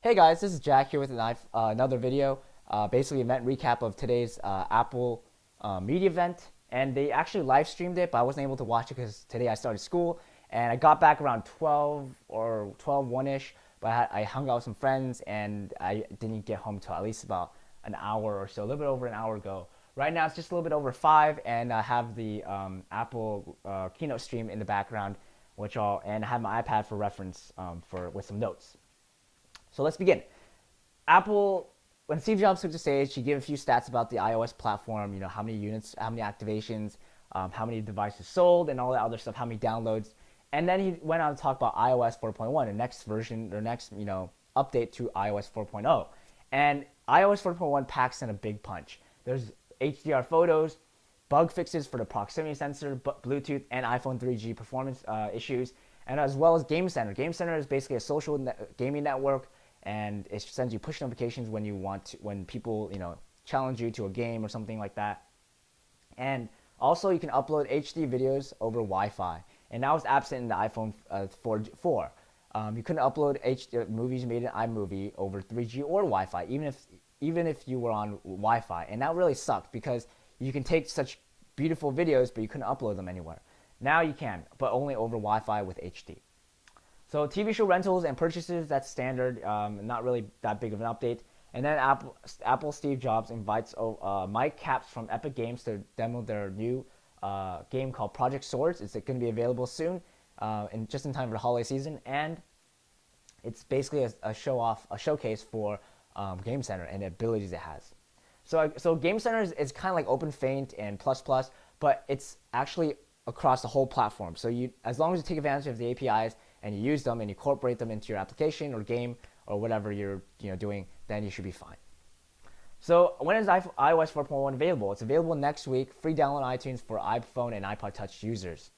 Hey guys, this is Jack here with another video, basically event recap of today's Apple media event. And they actually live streamed it, but I wasn't able to watch it because today I started school. And I got back around 12 or 1ish, but I hung out with some friends and I didn't get home till at least about an hour or so, a little bit over an hour ago. Right now it's just a little bit over 5, and I have the Apple keynote stream in the background, and I have my iPad for reference with some notes. So let's begin. Apple, when Steve Jobs took the stage, he gave a few stats about the iOS platform, how many units, how many activations, how many devices sold, and all that other stuff, how many downloads. And then he went on to talk about iOS 4.1, the next version, or next, update to iOS 4.0. And iOS 4.1 packs in a big punch. There's HDR photos, bug fixes for the proximity sensor, Bluetooth, and iPhone 3G performance issues, and as well as Game Center. Game Center is basically a social gaming network, and it sends you push notifications when people challenge you to a game or something like that. And also you can upload HD videos over Wi-Fi, and that was absent in the iPhone 4. You couldn't upload HD movies made in iMovie over 3G or Wi-Fi, even if you were on Wi-Fi, and that really sucked because you can take such beautiful videos, but you couldn't upload them anywhere. Now you can, but only over Wi-Fi with HD. So TV show rentals and purchases, that's standard, not really that big of an update. And then Apple Steve Jobs invites Mike Capps from Epic Games to demo their new game called Project Swords. It's going to be available soon, just in time for the holiday season. And it's basically a showcase for Game Center and the abilities it has. So Game Center is kind of like OpenFaint and Plus Plus, but it's actually across the whole platform. So as long as you take advantage of the APIs and you use them and you incorporate them into your application or game or whatever you're doing, then you should be fine. So when is iOS 4.1 available? It's available next week, free download on iTunes for iPhone and iPod Touch users.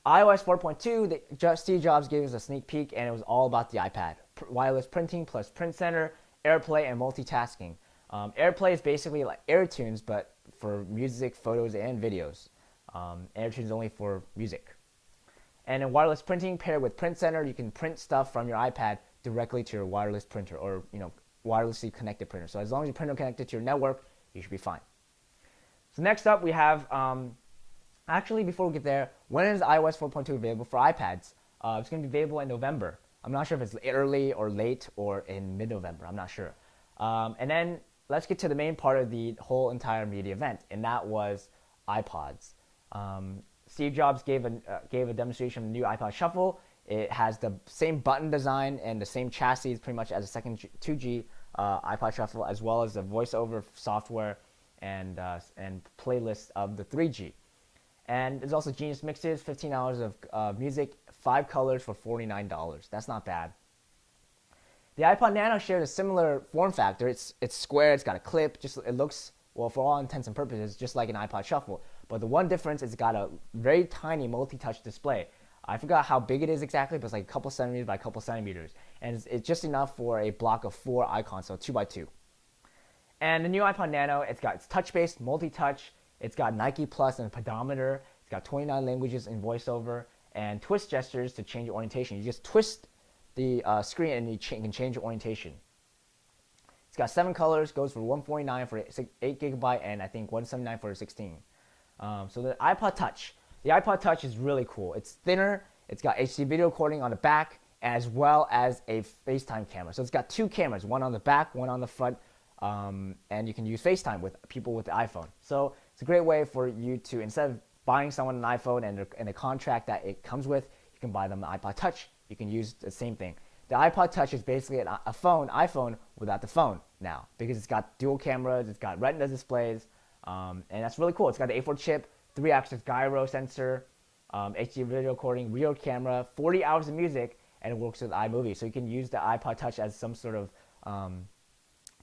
iOS 4.2, Steve Jobs gave us a sneak peek, and it was all about the iPad. Wireless printing plus Print Center, AirPlay, and multitasking. AirPlay is basically like AirTunes, but for music, photos, and videos. AirTunes is only for music. And in wireless printing, paired with Print Center, you can print stuff from your iPad directly to your wireless printer, or wirelessly connected printer. So as long as your printer connected to your network, you should be fine. So next up, we have actually, before we get there, when is iOS 4.2 available for iPads? It's going to be available in November. I'm not sure if it's early or late or in mid-November. I'm not sure. And then let's get to the main part of the whole entire media event, and that was iPods. Steve Jobs gave a demonstration of the new iPod Shuffle. It has the same button design and the same chassis pretty much as a second 2G iPod Shuffle, as well as the voiceover software and playlist of the 3G. And there's also Genius Mixes, 15 hours of music, 5 colors for $49. That's not bad. The iPod Nano shared a similar form factor. It's square, it's got a clip, it looks, well, for all intents and purposes, just like an iPod Shuffle. But the one difference is it's got a very tiny multi-touch display. I forgot how big it is exactly, but it's like a couple centimeters by a couple centimeters. And it's just enough for a block of 4 icons, so 2x2. And the new iPod Nano, it's touch-based, multi-touch. It's got Nike Plus and a pedometer. It's got 29 languages in voiceover and twist gestures to change your orientation. You just twist the screen and you can change your orientation. It's got 7 colors, goes for $149 for 8 gigabyte, and I think $179 for 16. So the iPod Touch is really cool. It's thinner, it's got HD video recording on the back, as well as a FaceTime camera. So it's got 2 cameras, one on the back, one on the front, and you can use FaceTime with people with the iPhone. So it's a great way for you to, instead of buying someone an iPhone and a contract that it comes with, you can buy them an iPod Touch. You can use the same thing. The iPod Touch is basically an iPhone without the phone now, because it's got dual cameras, it's got Retina displays, and that's really cool. It's got the A4 chip, 3-axis gyro sensor, HD video recording, rear camera, 40 hours of music, and it works with iMovie. So you can use the iPod Touch as some sort of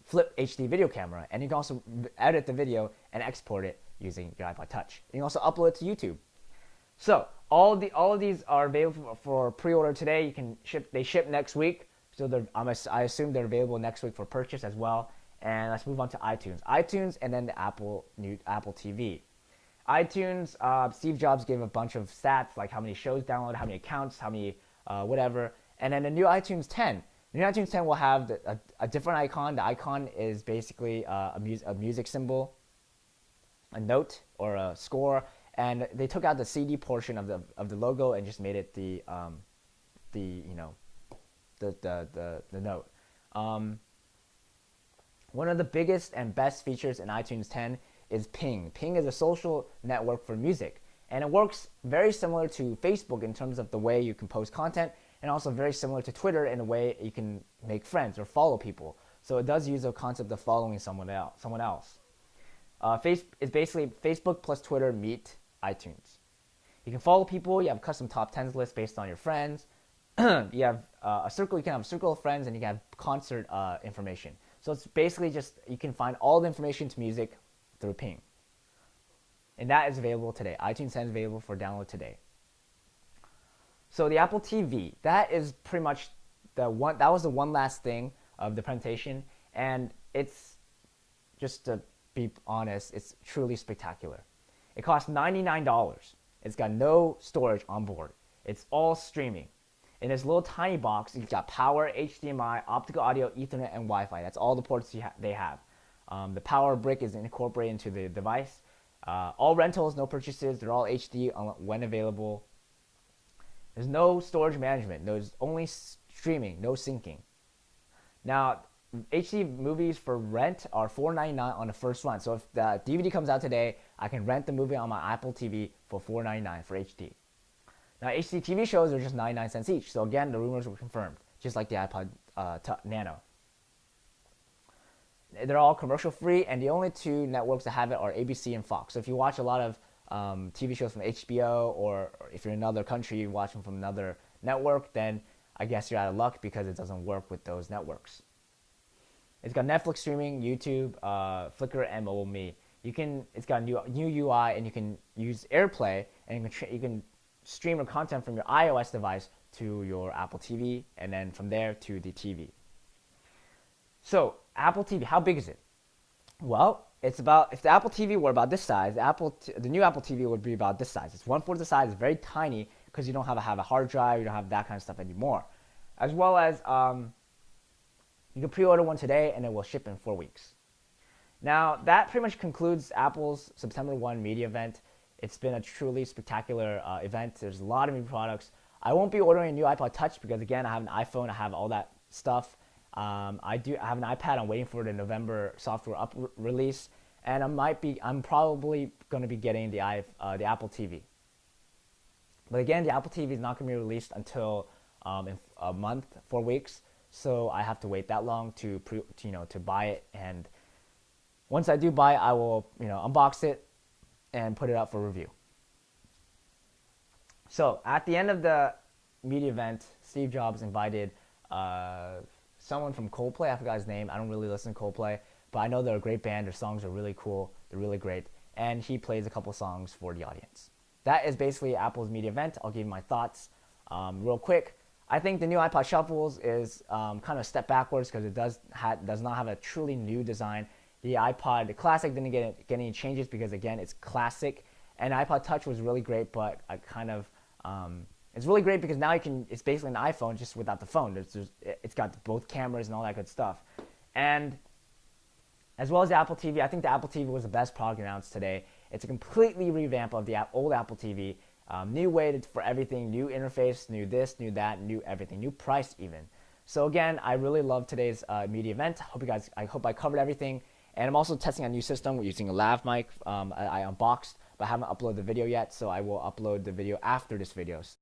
flip HD video camera, and you can also edit the video and export it using your iPod Touch. You can also upload it to YouTube. So all of these are available for pre-order today. They ship next week, so I assume they're available next week for purchase as well. And let's move on to iTunes, and then the Apple TV. iTunes, Steve Jobs gave a bunch of stats, like how many shows downloaded, how many accounts, how many whatever. And then the new iTunes 10. The new iTunes 10 will have a different icon. The icon is basically a music symbol, a note or a score, and they took out the CD portion of the logo and just made it the note. One of the biggest and best features in iTunes 10 is Ping. Ping is a social network for music, and it works very similar to Facebook in terms of the way you can post content, and also very similar to Twitter in a way you can make friends or follow people. So it does use the concept of following someone else. It's basically Facebook plus Twitter meet iTunes. You can follow people. You have custom top 10s lists based on your friends. You have a circle. You can have a circle of friends, and you can have concert information. So it's basically just you can find all the information to music through Ping, and that is available today. iTunes 10 is available for download today. So the Apple TV, that is pretty much the one. That was the one last thing of the presentation, and it's just to be honest, it's truly spectacular. It costs $99. It's got no storage on board. It's all streaming. In this little tiny box, you've got power, HDMI, optical audio, Ethernet, and Wi-Fi. That's all the ports they have. The power brick is incorporated into the device. All rentals, no purchases. They're all HD when available. There's no storage management. There's only streaming, no syncing. Now, HD movies for rent are $4.99 on the first run. So if the DVD comes out today, I can rent the movie on my Apple TV for $4.99 for HD. Now, HD TV shows are just 99 cents each. So again, the rumors were confirmed, just like the iPod Nano. They're all commercial free, and the only two networks that have it are ABC and Fox. So if you watch a lot of TV shows from HBO, or if you're in another country, you watch them from another network, then I guess you're out of luck because it doesn't work with those networks. It's got Netflix streaming, YouTube, Flickr, and Mobile Me. It's got a new UI, and you can use AirPlay, and you can stream your content from your iOS device to your Apple TV, and then from there to the TV. So Apple TV, how big is it? Well, it's about, if the Apple TV were about this size, the new Apple TV would be about this size. It's 1/4 the size. It's very tiny because you don't have a hard drive. You don't have that kind of stuff anymore. As well as you can pre-order one today, and it will ship in 4 weeks. Now, that pretty much concludes Apple's September 1 media event. It's been a truly spectacular event. There's a lot of new products. I won't be ordering a new iPod Touch because, again, I have an iPhone. I have all that stuff. I have an iPad. I'm waiting for the November software release, and I'm probably going to be getting the Apple TV. But again, the Apple TV is not going to be released until in a month, 4 weeks. So I have to wait that long to buy it. And once I do buy it, I will unbox it and put it up for review. So at the end of the media event, Steve Jobs invited someone from Coldplay. I forgot his name. I don't really listen to Coldplay, but I know they're a great band. Their songs are really cool. They're really great. And he plays a couple songs for the audience. That is basically Apple's media event. I'll give you my thoughts real quick. I think the new iPod Shuffles is kind of a step backwards because it does not have a truly new design. The iPod Classic didn't get any changes because, again, it's classic. And iPod Touch was really great, but it's really great because now it's basically an iPhone just without the phone. It's got both cameras and all that good stuff. And as well as the Apple TV, I think the Apple TV was the best product announced today. It's a completely revamp of the old Apple TV. New way for everything, new interface, new this, new that, new everything, new price even. So again, I really love today's media event. I hope I covered everything. And I'm also testing a new system. We're using a lav mic. I unboxed, but I haven't uploaded the video yet, so I will upload the video after this video.